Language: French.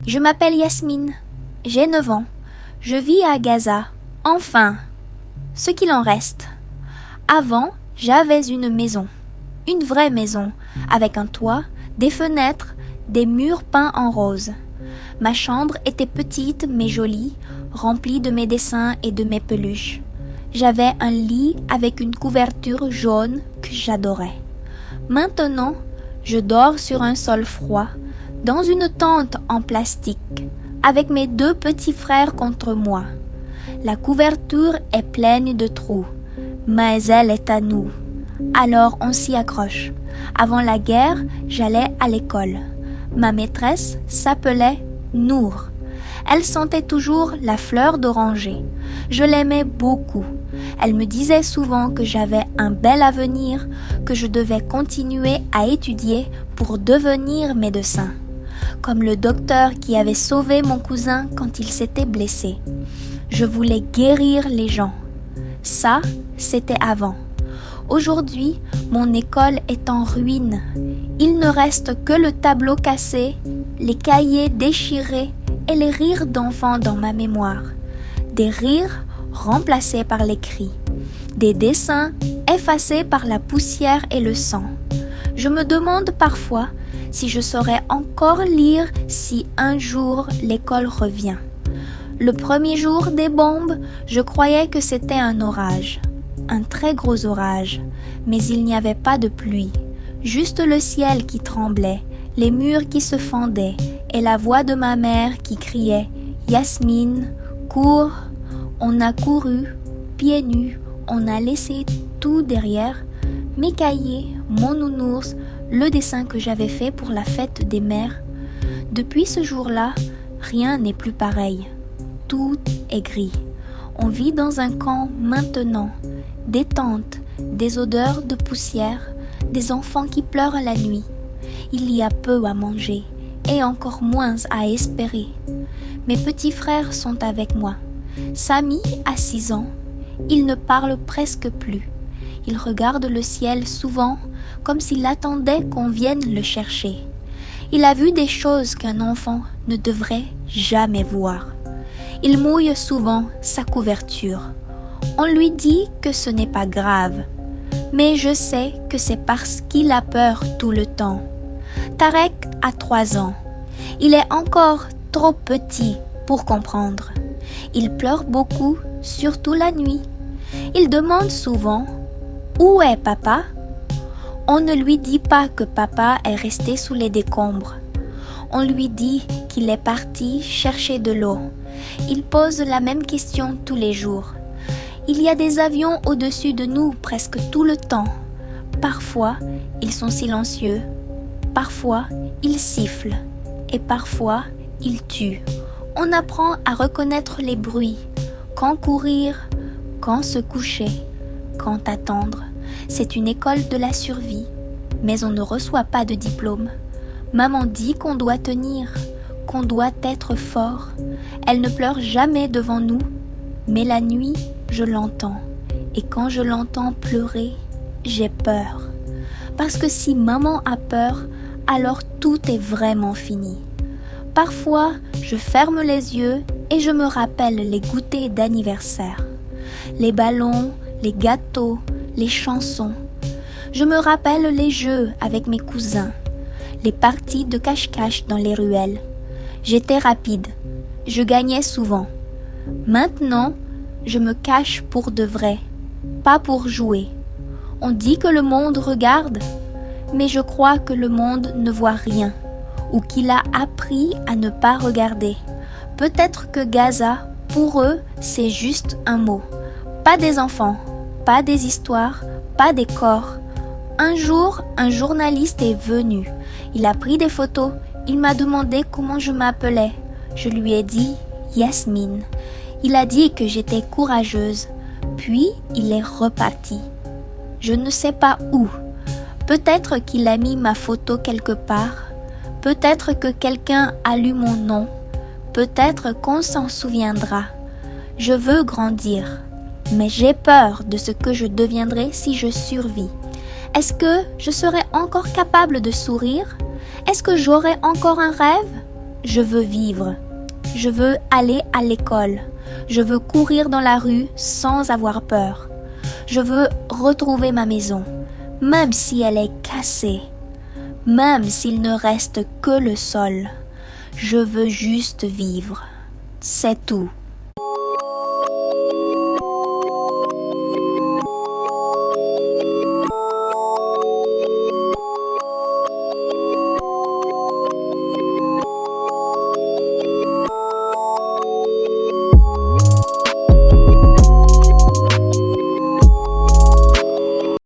Je m'appelle Yasmine, j'ai 9 ans, je vis à Gaza, enfin, ce qu'il en reste. Avant, j'avais une maison, une vraie maison, avec un toit, des fenêtres, des murs peints en rose. Ma chambre était petite mais jolie, remplie de mes dessins et de mes peluches. J'avais un lit avec une couverture jaune que j'adorais. Maintenant, je dors sur un sol froid, dans une tente en plastique, avec mes 2 petits frères contre moi. La couverture est pleine de trous, mais elle est à nous. Alors on s'y accroche. Avant la guerre, j'allais à l'école. Ma maîtresse s'appelait Nour. Elle sentait toujours la fleur d'oranger. Je l'aimais beaucoup. Elle me disait souvent que j'avais un bel avenir, que je devais continuer à étudier pour devenir médecin, comme le docteur qui avait sauvé mon cousin quand il s'était blessé. Je voulais guérir les gens. Ça, c'était avant. Aujourd'hui, mon école est en ruine. Il ne reste que le tableau cassé, les cahiers déchirés et les rires d'enfants dans ma mémoire. Des rires remplacés par les cris. Des dessins effacés par la poussière et le sang. Je me demande parfois si je saurais encore lire si un jour l'école revient. Le premier jour des bombes, je croyais que c'était un orage. Un très gros orage, mais il n'y avait pas de pluie, juste le ciel qui tremblait, les murs qui se fendaient et la voix de ma mère qui criait « Yasmine, cours !» On a couru, pieds nus, on a laissé tout derrière, mes cahiers, mon nounours, le dessin que j'avais fait pour la fête des mères. Depuis ce jour-là, rien n'est plus pareil. Tout est gris. On vit dans un camp maintenant. Des tentes, des odeurs de poussière, des enfants qui pleurent la nuit. Il y a peu à manger et encore moins à espérer. Mes petits frères sont avec moi. Samy a 6 ans. Il ne parle presque plus. Il regarde le ciel souvent comme s'il attendait qu'on vienne le chercher. Il a vu des choses qu'un enfant ne devrait jamais voir. Il mouille souvent sa couverture. On lui dit que ce n'est pas grave, mais je sais que c'est parce qu'il a peur tout le temps. Tarek a 3 ans. Il est encore trop petit pour comprendre. Il pleure beaucoup, surtout la nuit. Il demande souvent « Où est papa ?» On ne lui dit pas que papa est resté sous les décombres. On lui dit qu'il est parti chercher de l'eau. Il pose la même question tous les jours. Il y a des avions au-dessus de nous presque tout le temps. Parfois, ils sont silencieux. Parfois, ils sifflent. Et parfois, ils tuent. On apprend à reconnaître les bruits. Quand courir, quand se coucher, quand attendre. C'est une école de la survie. Mais on ne reçoit pas de diplôme. Maman dit qu'on doit tenir, qu'on doit être fort. Elle ne pleure jamais devant nous. Mais la nuit, je l'entends. Et quand je l'entends pleurer, j'ai peur. Parce que si maman a peur, alors tout est vraiment fini. Parfois, je ferme les yeux et je me rappelle les goûters d'anniversaire. Les ballons, les gâteaux, les chansons. Je me rappelle les jeux avec mes cousins, les parties de cache-cache dans les ruelles. J'étais rapide, je gagnais souvent. Maintenant, je me cache pour de vrai, pas pour jouer. On dit que le monde regarde, mais je crois que le monde ne voit rien, ou qu'il a appris à ne pas regarder. Peut-être que Gaza, pour eux, c'est juste un mot. Pas des enfants, pas des histoires, pas des corps. Un jour, un journaliste est venu. Il a pris des photos. Il m'a demandé comment je m'appelais. Je lui ai dit Yasmine. Il a dit que j'étais courageuse. Puis, il est reparti. Je ne sais pas où. Peut-être qu'il a mis ma photo quelque part. Peut-être que quelqu'un a lu mon nom. Peut-être qu'on s'en souviendra. Je veux grandir. Mais j'ai peur de ce que je deviendrai si je survis. Est-ce que je serai encore capable de sourire? Est-ce que j'aurai encore un rêve? Je veux vivre. Je veux aller à l'école. Je veux courir dans la rue sans avoir peur. Je veux retrouver ma maison, même si elle est cassée, même s'il ne reste que le sol. Je veux juste vivre. C'est tout.